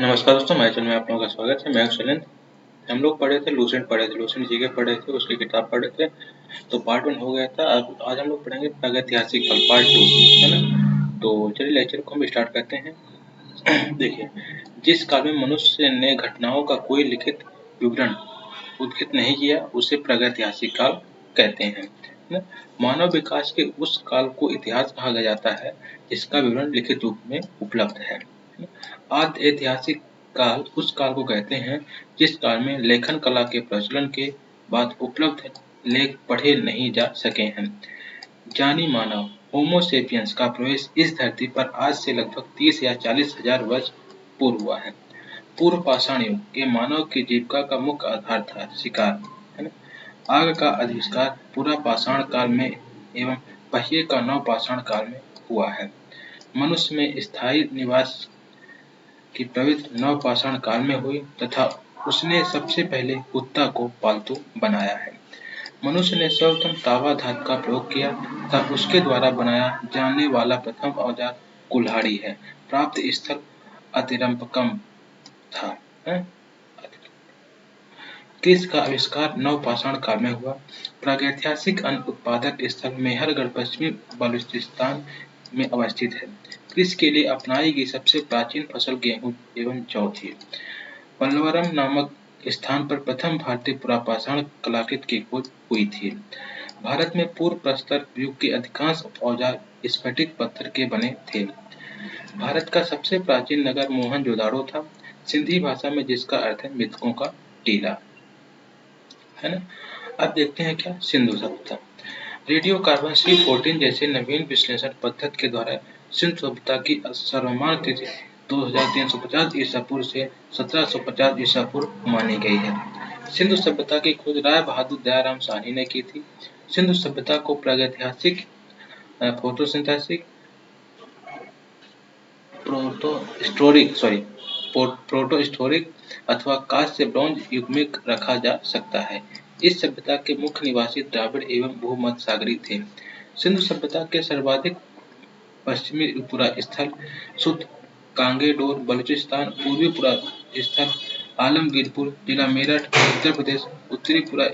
नमस्कार दोस्तों, मेरे चैनल में आप लोगों का स्वागत है। मैं शैलेंद्र। हम लोग लूसेंट जीके पढ़ रहे थे, उसकी किताब पढ़ रहे थे। तो पार्ट 1 हो गया था। अब आज हम लोग पढ़ेंगे प्रागैतिहासिक काल पार्ट 2, है ना। तो चलिए लेक्चर को हम स्टार्ट करते हैं। देखिए, जिस काल में मनुष्य ने घटनाओं का कोई लिखित विवरण उद्धृत नहीं किया, उसे प्रागैतिहासिक काल कहते हैं, है ना। मानव विकास के उस काल को इतिहास कहा जाता है जिसका विवरण लिखित रूप में उपलब्ध है। आद्य ऐतिहासिक काल उस काल को कहते हैं जिस काल में लेखन कला के प्रचलन के बाद उपलब्ध लेख पढ़े नहीं जा सके हैं। जानी मानव होमो सेपियंस का प्रवेश इस धरती पर आज से लगभग 30 या 40,000 वर्ष पूर्व हुआ है। पूर्व पाषाण युग के मानव की जीविका का मुख्य आधार था शिकार, है ना। आग का आविष्कार पूरा पाषाण काल में एवं पहिए का नव पाषाण काल में हुआ है। मनुष्य में स्थायी निवास की प्रवृत्ति नवपाषाण काल में हुई तथा उसने सबसे पहले कुत्ता को पालतू बनाया है। मनुष्य ने सर्वप्रथम तावा धातु का प्रयोग किया तथा उसके द्वारा बनाया जाने वाला प्रथम औजार कुल्हाड़ी है। प्राप्त स्थल अतिरंपकम था। कृषि का आविष्कार नवपाषाण काल में हुआ। प्रागैतिहासिक अन्न उत्पादक स्थल मेहरगढ़ पश्चिमी बलूचिस्तान में अवस्थित है। कृषि के लिए अपनाई गई सबसे प्राचीन फसल गेहूं एवं जौ थी। पल्लवरम नामक स्थान पर प्रथम भारतीय पुरापाषाण कलाकृति की खोज हुई थी। भारत में पूर्व प्रस्तर युग के अधिकांश औजार स्फटिक पत्थर के बने थे। भारत का सबसे प्राचीन नगर मोहनजोदाड़ो था, सिंधी भाषा में जिसका अर्थ है मृतकों का टीला, है ना। अब देखते हैं क्या सिंधु सभ्यता। रेडियो कार्बन C14 जैसे नवीन विश्लेषण पद्धति के द्वारा सिंधु सभ्यता की सर्वमान्य तिथि 2350 ईसा पूर्व से 1750 ईसा पूर्व मानी गई है। सिंधु सभ्यता की खोज राय बहादुर दयाराम साहनी ने की थी। सिंधु सभ्यता को प्रागैतिहासिक, फोटोसिंथेसिस, प्रोटोहिस्टोरिक अथवा कांस्य से ब्रॉन्ज युग में रखा जा सकता है। इस सभ्यता के मुख्य निवासी द्राविड़ एवं भूमध्य सागरीय थे। सिंधु सभ्यता के सर्वाधिक पश्चिमी पुरा स्थल सुत कांगेडोर बलूचिस्तान, पूर्वी पुरा स्थल आलमगीरपुर जिला मेरठ उत्तर प्रदेश, उत्तरी पुरा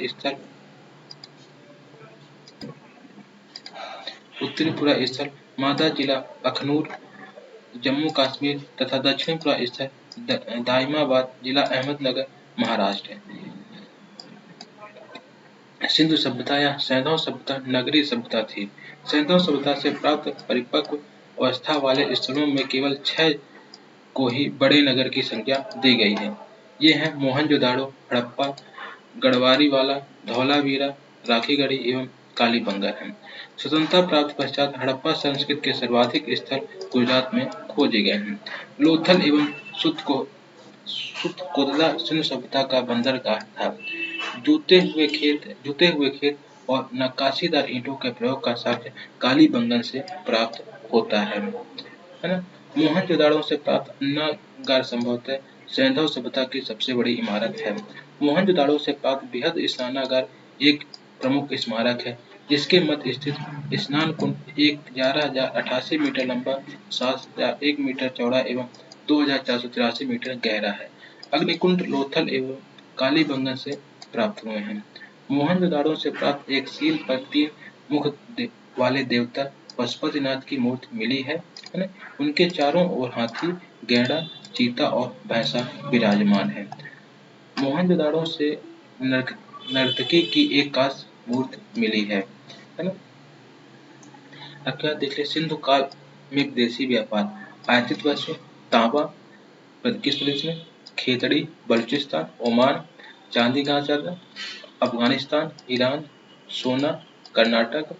स्थल मादा जिला अखनूर जम्मू कश्मीर तथा दक्षिण पुरा स्थल दाइमाबाद जिला अहमदनगर महाराष्ट्र है। सिंधु सभ्यता या सैंधव सभ्यता नगरीय सभ्यता थी। सैंधव सभ्यता से प्राप्त परिपक्व अवस्था वाले स्थलों में केवल 6 को ही बड़े नगर की संज्ञा दी गई है। ये हैं मोहनजोदाड़ो, हड़प्पा, गढ़वारीवाला, धौलावीरा, राखीगढ़ी एवं कालीबंगा है। स्वतंत्रता प्राप्त पश्चात हड़प्पा संस्कृति के सर्वाधिक स्थल गुजरात में खोजे गए हैं। लोथल एवं सुतकोटला सिंधु सभ्यता का बंदरगाह था। जुते हुए खेत और नक्काशीदार ईंटों के प्रयोग का साक्ष्य कालीबंगन से प्राप्त होता है ना। मोहनजोदाड़ो से प्राप्त अन्नागार संभवतः सैंधव सभ्यता की सबसे बड़ी इमारत है। मोहनजोदाड़ो से प्राप्त बृहद स्नानागार एक प्रमुख स्मारक है, जिसके मध्य स्थित स्नान कुंड 11,088 मीटर लंबा, 7,001 मीटर चौड़ा एवं 2,483 मीटर गहरा है। अग्निकुंड लोथल एवं कालीबंगन से प्राप्त हुए हैं। मोहनजोदाड़ो से प्राप्त एक सील पर 3 मुख वाले देवता पशुपतिनाथ की मूर्ति मिली है ना। उनके चारों ओर हाथी, गैंडा, चीता और भैंसा विराजमान है। मोहनजोदाड़ो से नर्तकी की एक कांस्य मूर्ति मिली है ना। अब क्या देख ले सिंधु काल में विदेशी व्यापार। आयातित वस्तु तांबा किस प्रदेश में, खेतड़ी बलूचिस्तान, ओमान, चांदी कहाँ चल रहा, अफगानिस्तान, ईरान, सोना Karnataka,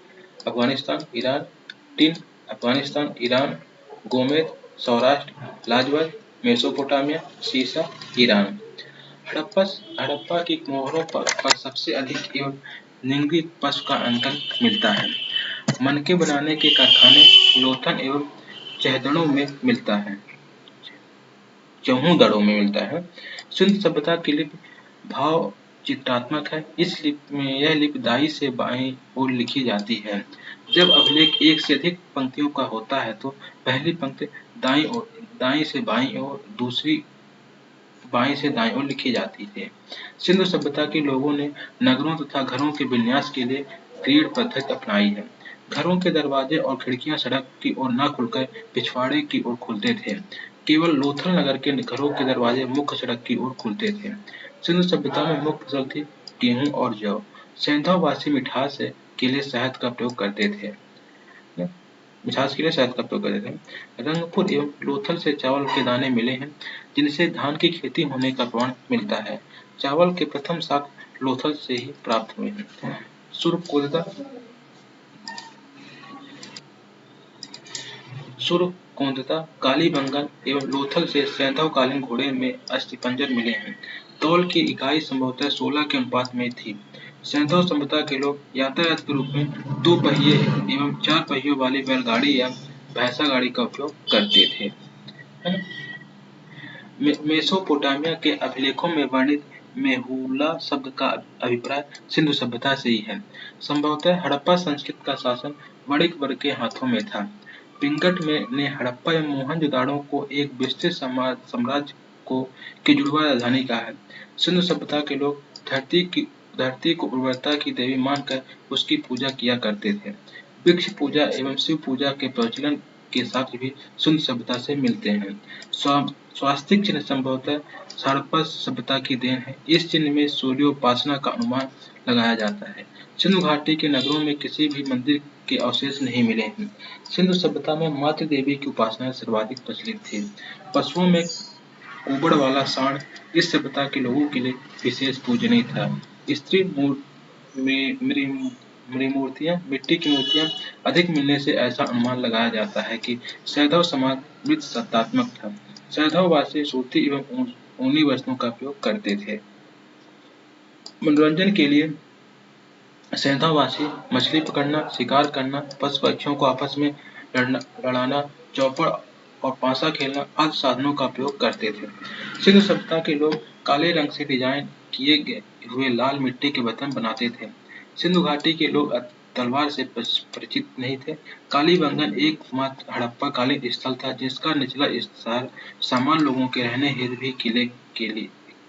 Afghanistan, Iran, tin Afghanistan, Iran, गोमेद सौराष्ट्र, लाजवत मेसोपोटामिया, सीसा ईरान। हड़प्पा की मोहरों पर सबसे अधिक एवं निम्नलिखित पशु का अंकन मिलता है। मनके बनाने के कारखाने लोथन एवं चौहदड़ों में मिलता है। सिंधु सभ्यता की लिपि भाव चित्रात्मक है। इस लिपि में यह लिपि दाई से बाईं ओर लिखी जाती है। जब अभिलेख एक से अधिक पंक्तियों का होता है तो पहली पंक्ति दाईं से बाईं ओर, दूसरी बाएं से दाएं ओर लिखी जाती थी। सिंधु सभ्यता के लोगों ने नगरों तथा घरों के विन्यास के लिए ग्रिड पद्धति अपनाई है। घरों के दरवाजे और खिड़कियां सड़क की ओर न खुलकर पिछवाड़े की ओर खुलते थे। केवल लोथल नगर के घरों के दरवाजे मुख्य सड़क की ओर खुलते थे। सिंधु सभ्यता में मुख्य फसल थी गेहूं और जौ। सेंधव-वासी मिठास के लिए शहद का प्रयोग करते थे। मिठास के लिए शहद का प्रयोग करते थे। रंगपुर एवं लोथल से चावल के दाने मिले हैं, जिनसे धान की खेती होने का प्रमाण मिलता है। चावल के प्रथम साक लोथल से ही प्राप्त हुए हैं। सुरकोदा सुरकोंदता, कालीबंगन एवं लोथल से सैंधव-कालीन घोड़े में अस्थिपंजर मिले हैं। तौल की इकाई संभवतः 16 के अनुपात में थी। सैंधव सभ्यता के लोग यातायात के रूप में 2 पहिए एवं 4 पहियों वाली बैलगाड़ी या भैंसा गाड़ी का उपयोग करते थे। है ना? मेसोपोटामिया के अभिलेखों में वर्णित मेहुला शब्द का अभिप्राय सिंधु सभ्यता से ही है। संभवतः हड़प्पा संस्कृति का शासन वणिक वर्ग के हाथों में था। पिंगट में ने हड़प्पा एवं मोहनजोदाड़ो को एक विस्तृत साम्राज्य को की जुड़वा राजधानी कहा है। सिंधु सभ्यता के लोग धरती को उर्वरता की देवी मानकर उसकी पूजा किया करते थे। वृक्ष पूजा एवं शिव पूजा के प्रचलन के साथ भी सिंधु सभ्यता से मिलते हैं। स्वास्तिक चिन्ह संभवतः हड़प्पा सभ्यता की देन है। इस चिन्ह में सूर्योपासना का अनुमान लगाया जाता है। सिंधु घाटी के नगरों में किसी भी मंदिर के अवशेष नहीं मिले हैं। सिंधु सभ्यता में मातृ देवी की उपासना सर्वाधिक प्रचलित थी। पशुओं में कुबड़ वाला सांड इस सभ्यता के लोगों के लिए विशेष पूजनीय था। स्त्री मूर्तियां, मिट्टी की मूर्तियां अधिक मिलने से ऐसा अनुमान लगाया जाता है कि सैंधव समाज मृत सत्तात्मक था। सैंधववासी सूती एवं ऊनी वस्त्रों का उपयोग करते थे। मनोरंजन के लिए सैंधववासी मछली पकड़ना, शिकार करना, पशु पक्षियों को आपस में लड़ाना, चौपड़ और पासा खेलना आदि साधनों का उपयोग करते थे। सिंधु सभ्यता के लोग काले रंग से डिजाइन किए हुए लाल मिट्टी के बर्तन बनाते थे। सिंधु घाटी के लोग तलवार से परिचित नहीं थे। कालीबंगन एकमात्र हड़प्पा-कालीन स्थल था जिसका निचला हिस्सा सामान्य लोगों के रहने हेतु भी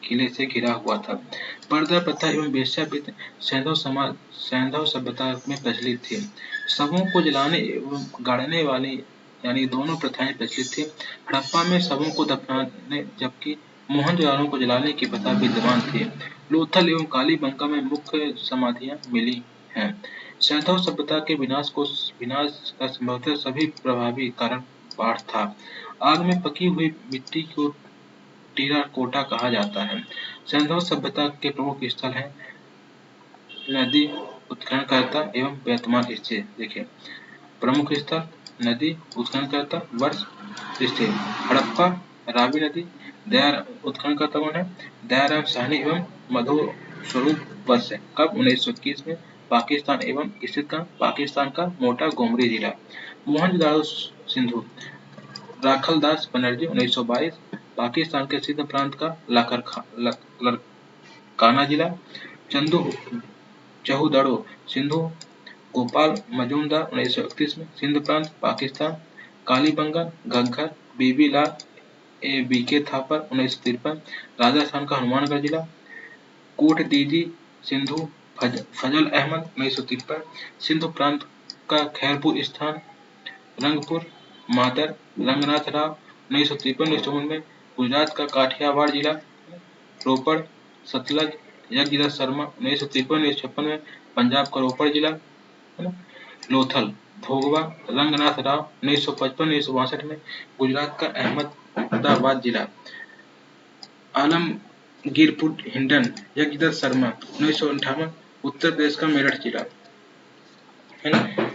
किले से घिरा हुआ था। पर्दा प्रथा एवं वेश्यावृत्ति सैंधव सभ्यता में प्रचलित थी। शवों को जलाने एवं गाड़ने वाली यानी दोनों प्रथाएं प्रचलित थी। हड़प्पा में शवों को दफनाने जबकि मोहनजोदड़ो को जलाने की प्रथा विद्यमान थी। लोथल एवं कालीबंगा में मुख्य समाधियां मिली हैं। सैंधव सभ्यता के विनाश का संभवतः सभी प्रभावी कारण बाढ़ था। आग में पकी हुई मिट्टी को टेराकोटा कहा जाता है। सैंधव सभ्यता के प्रमुख स्थल हैं नदी उत्खननकर्ता एवं वर्तमान स्थिति। देखिए प्रमुख स्थल नदी उत्खननकर्ता वर्ष स्थिति हड़प्पा रावी नदी उत्खननकर्ता कौन है दयाराम साहनी एवं मधु स्वरूप वर्ष है कब 1921 में पाकिस्तान एवं स्थित का पाकिस्तान का मोटा गोमरी जिला। मोहनजोदड़ो सिंधु राखलदास बनर्जी 1922 पाकिस्तान के सिंध प्रांत का लड़काना जिला। चहूदड़ो सिंधु गोपाल मजूमदार 1931 में सिंध प्रांत पाकिस्तान। कालीबंगन घग्गर बीबी लाल बीके थापर 1953 राजस्थान का हनुमानगढ़ जिला। कोट दीजी सिंधु फजल अहमद 1953 सिंधु प्रांत का खैरपुर स्थान। रंगपुर मादर रंगनाथ राव 1953 में गुजरात का काठियावाड़ जिला। रोपड़ सतलज यज्ञदत्त शर्मा 1953 में पंजाब का रोपड़ जिला है ना। लोथल भोगवा रंगनाथ राव 1955-1962 में गुजरात का अहमदाबाद जिला। आलमगीरपुर हिंडन यज्ञदत्त शर्मा 1958 उत्तर प्रदेश का मेरठ जिला है ना।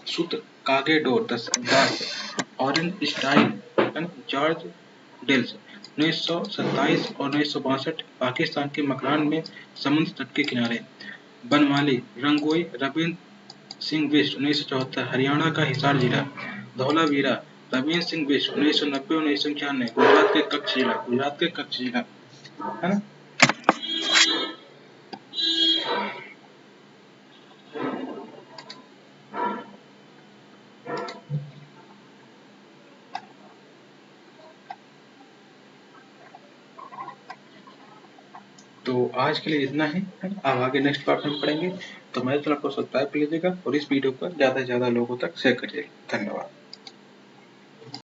सुत कागेडोर ऑरेंज स्टाइल है ना। जॉर्ज डेल्स 1927 और 1962 पाकिस्तान के मकरान में समुद्र तट के किनारे। बनमाली रंगोई रविंद्र सिंह बिष्ट 1974 हरियाणा का हिसार जिला। धौलावीरा रविंद्र सिंह बिष्ट 1990-1991 गुजरात के कच्छ जिला है ना। तो आज के लिए इतना ही है ना। अब आगे नेक्स्ट पार्ट में हम पढ़ेंगे। तो मेरे चैनल को सब्सक्राइब कर लीजिएगा और इस वीडियो को ज़्यादा से ज़्यादा लोगों तक शेयर करिएगा। धन्यवाद।